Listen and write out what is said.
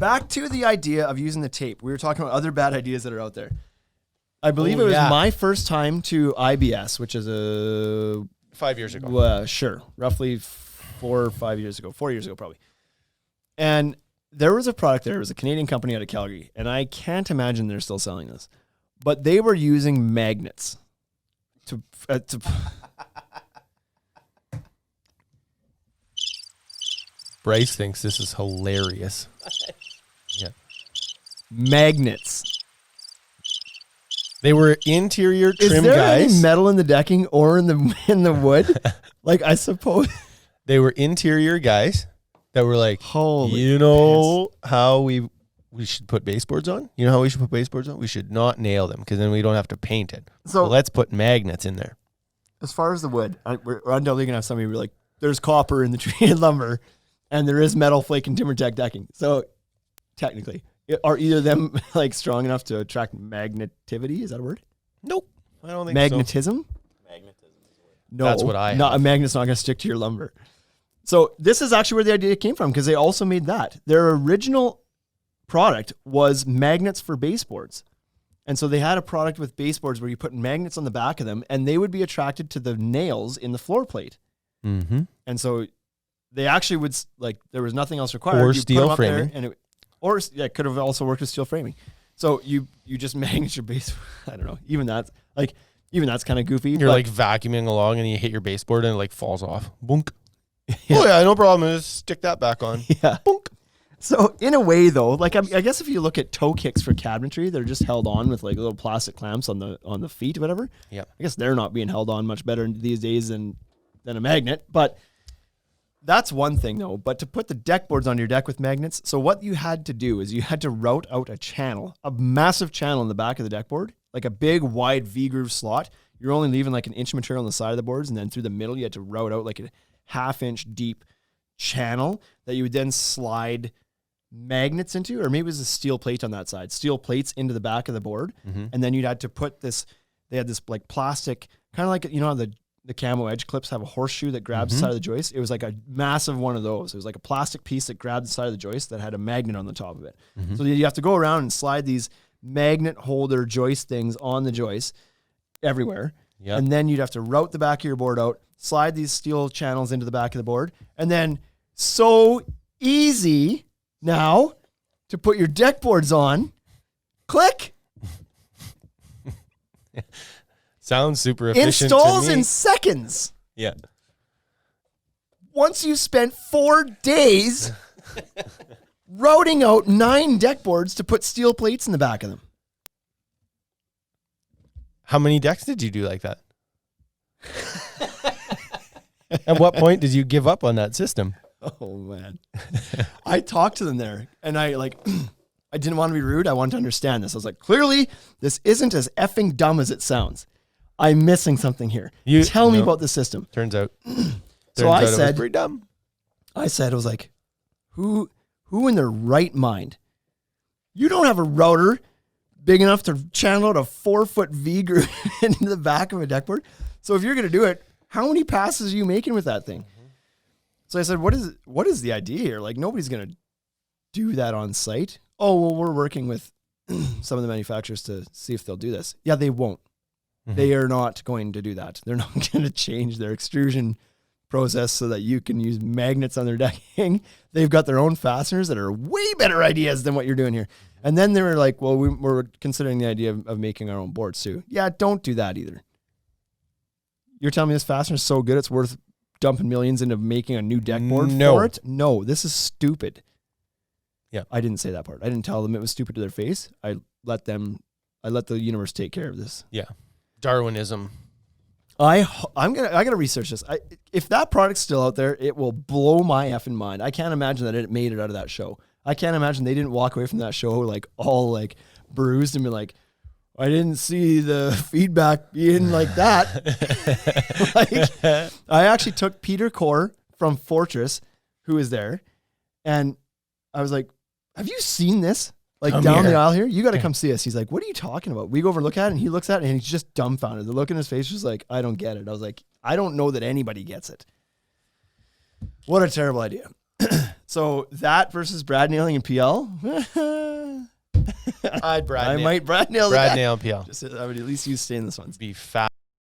back to the idea of using the tape. We were talking about other bad ideas that are out there. I believe it was my first time to IBS, which is 5 years ago. Sure. Roughly 4 or 5 years ago. 4 years ago, probably. And there was a product there. It was a Canadian company out of Calgary. And I can't imagine they're still selling this. But they were using magnets to Bryce thinks this is hilarious. Yeah. Magnets. They were interior trim guys. Is there any metal in the decking or in the wood? Like, I suppose. They were interior guys that were like, holy how we should put baseboards on? You know how we should put baseboards on? We should not nail them because then we don't have to paint it. So let's put magnets in there. As far as the wood, we're undoubtedly going to have somebody be like, there's copper in the treated lumber and there is metal flake and timber tech decking. So technically, are either of them like strong enough to attract magnetivity? Is that a word? Nope. I don't think Magnetism? Magnetism is a word. No, that's what I have. A magnet's not going to stick to your lumber. So this is actually where the idea came from because they also made that. Their original product was magnets for baseboards. And so they had a product with baseboards where you put magnets on the back of them and they would be attracted to the nails in the floor plate. Mm-hmm. And so they actually would, like, there was nothing else required. Or you steel put them up framing. there and it could have also worked with steel framing. So you just magnet your base. I don't know. Even that's kind of goofy. You're like vacuuming along and you hit your baseboard and it like falls off. Boonk. Yeah. Oh yeah, no problem. Just stick that back on. Yeah. Boonk. So in a way though, like I guess if you look at toe kicks for cabinetry, they're just held on with like little plastic clamps on the feet or whatever. Yeah. I guess they're not being held on much better these days than a magnet, but that's one thing though. But to put the deck boards on your deck with magnets, so what you had to do is you had to route out a massive channel in the back of the deck board, like a big wide V-groove slot. You're only leaving like an inch of material on the side of the boards, and then through the middle you had to route out like a half-inch deep channel that you would then slide magnets into, or maybe it was a steel plate on that side, steel plates into the back of the board. Mm-hmm. And then you'd had to put this, they had this like plastic, kind of like, you know how the camo edge clips have a horseshoe that grabs the side of the joist. It was like a massive one of those. It was like a plastic piece that grabbed the side of the joist that had a magnet on the top of it. Mm-hmm. So you have to go around and slide these magnet holder joist things on the joist everywhere. Yep. And then you'd have to route the back of your board out, slide these steel channels into the back of the board, and then so easy now to put your deck boards on. Click. Sounds super efficient. Installs to me. in seconds. Yeah. Once you spent 4 days routing out 9 deck boards to put steel plates in the back of them. How many decks did you do like that? At what point did you give up on that system? Oh, man. I talked to them there, and I didn't want to be rude. I wanted to understand this. I was like, clearly, this isn't as effing dumb as it sounds. I'm missing something here. Tell me about the system. Turns out. So I said, it was pretty dumb. I was like, who in their right mind? You don't have a router big enough to channel out a 4-foot V groove into the back of a deck board. So if you're going to do it, how many passes are you making with that thing? Mm-hmm. So I said, what is the idea here? Like, nobody's going to do that on site. Oh, well, we're working with some of the manufacturers to see if they'll do this. Yeah, they won't. Mm-hmm. They are not going to do that. They're not going to change their extrusion process so that you can use magnets on their decking. They've got their own fasteners that are way better ideas than what you're doing here. And then they were like, well, we're considering the idea of making our own boards too. Yeah, don't do that either. You're telling me this fastener is so good it's worth dumping millions into making a new deck board for it? No, this is stupid. Yeah, I didn't say that part. I didn't tell them it was stupid to their face. I let the universe take care of this. Yeah. Darwinism. I gotta research this. If that product's still out there, it will blow my effing mind. I can't imagine that it made it out of that show. I can't imagine they didn't walk away from that show like all like bruised and be like, I didn't see the feedback being like that. Like, I actually took Peter Core from Fortress, who is there, and I was like, have you seen this? Like down the aisle here? You got to come see us. He's like, what are you talking about? We go over and look at it, and he looks at it, and he's just dumbfounded. The look in his face was like, I don't get it. I was like, I don't know that anybody gets it. What a terrible idea. So that versus Brad nailing and PL. I'd I might Brad nail Brad that. nail and PL. Just, I would at least use stainless ones. Be fat.